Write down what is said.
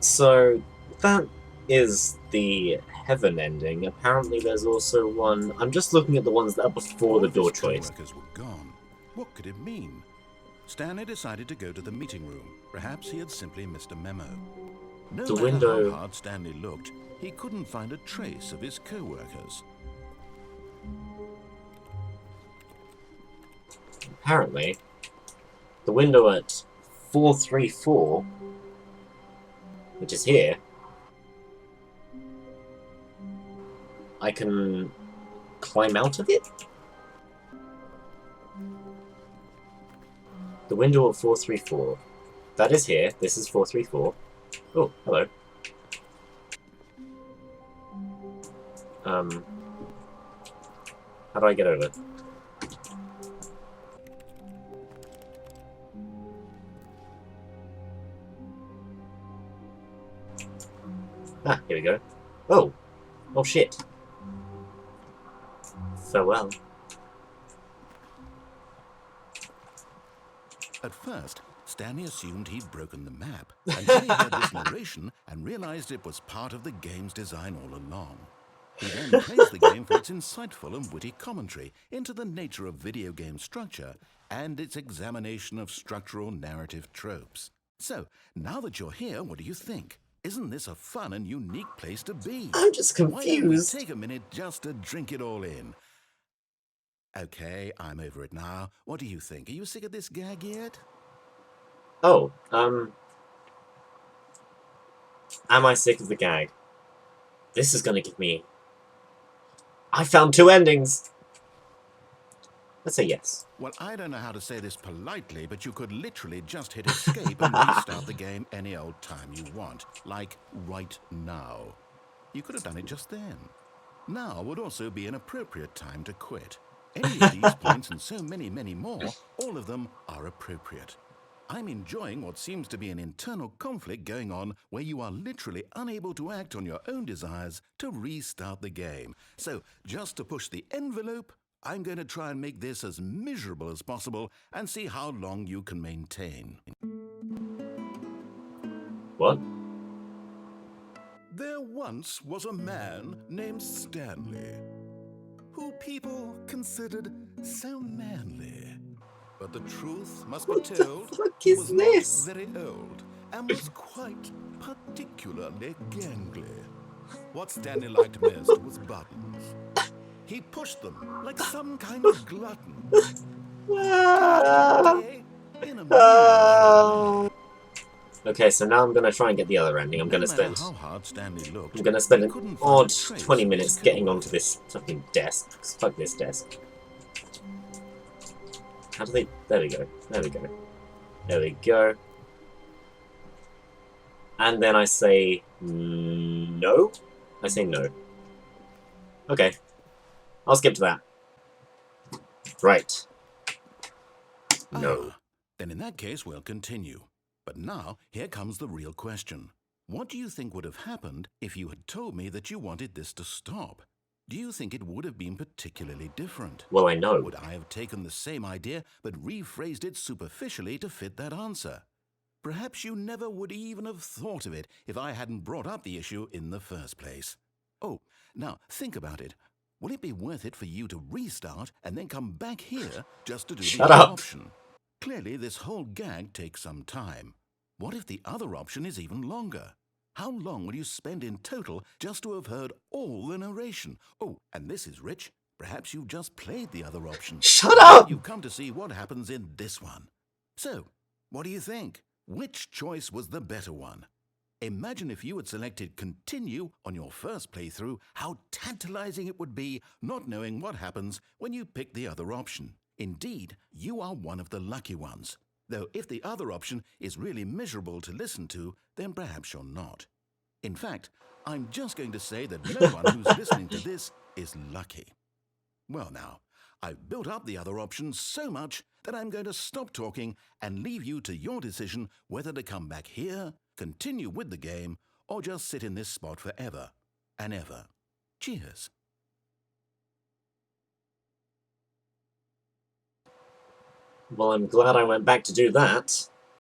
So that is the heaven ending. Apparently there's also one... I'm just looking at the ones that are before All the of his door choice. co-workers were gone. What could it mean? Stanley decided to go to the meeting room. Perhaps he had simply missed a memo. No The matter how window... hard Stanley looked, he couldn't find a trace of his co-workers. Apparently, the window at 434, which is here, I can climb out of it? The window at 434. That is here. This is 434. Oh, hello. How do I get over? Ah, here we go. Oh! Oh shit. Farewell. At first, Stanley assumed he'd broken the map until he heard this narration and realized it was part of the game's design all along. He then praised the game for its insightful and witty commentary into the nature of video game structure and its examination of structural narrative tropes. So, now that you're here, what do you think? Isn't this a fun and unique place to be? I'm just Why don't we confused. take a minute just to drink it all in? Okay, I'm over it now. What do you think? Are you sick of this gag yet? Oh, am I sick of the gag? This is gonna give me... I found two endings! Let's say yes. Well, I don't know how to say this politely, but you could literally just hit escape and restart the game any old time you want, like right now. You could have done it just then. Now would also be an appropriate time to quit. Any of these points and so many, many more, all of them are appropriate. I'm enjoying what seems to be an internal conflict going on where you are literally unable to act on your own desires to restart the game. So, just to push the envelope, I'm going to try and make this as miserable as possible and see how long you can maintain. What? There once was a man named Stanley, who people considered so manly. But the truth must be What the told, fuck he is was not this? very old and was quite particularly gangly. What Stanley liked most was buttons. He pushed them like some kind of glutton. Day in a meaningful way. Okay, so now I'm gonna try and get the other ending. No matter how hard Stanley looked, I'm gonna spend he an couldn't find a odd trace 20 of his minutes getting onto co-workers. this fucking desk. Fuck this desk. How do they... There we go. There we go. There we go. And then I say... no? I say no. Okay. I'll skip to that. Right. No. Ah, then in that case, we'll continue. But now, here comes the real question. What do you think would have happened if you had told me that you wanted this to stop? Do you think it would have been particularly different? Well, I know. Would I have taken the same idea but rephrased it superficially to fit that answer? Perhaps you never would even have thought of it if I hadn't brought up the issue in the first place. Oh, now think about it. Will it be worth it for you to restart and then come back here just to do the Shut other up! option? Clearly, this whole gag takes some time. What if the other option is even longer? How long will you spend in total just to have heard all the narration? Oh, and this is rich. Perhaps you've just played the other option. Shut Now up! you've come to see what happens in this one. So, what do you think? Which choice was the better one? Imagine if you had selected continue on your first playthrough, how tantalizing it would be not knowing what happens when you pick the other option. Indeed, you are one of the lucky ones. Though if the other option is really miserable to listen to, then perhaps you're not. In fact, I'm just going to say that no one who's listening to this is lucky. Well now, I've built up the other option so much that I'm going to stop talking and leave you to your decision whether to come back here, continue with the game, or just sit in this spot forever and ever. Cheers. Well, I'm glad I went back to do that.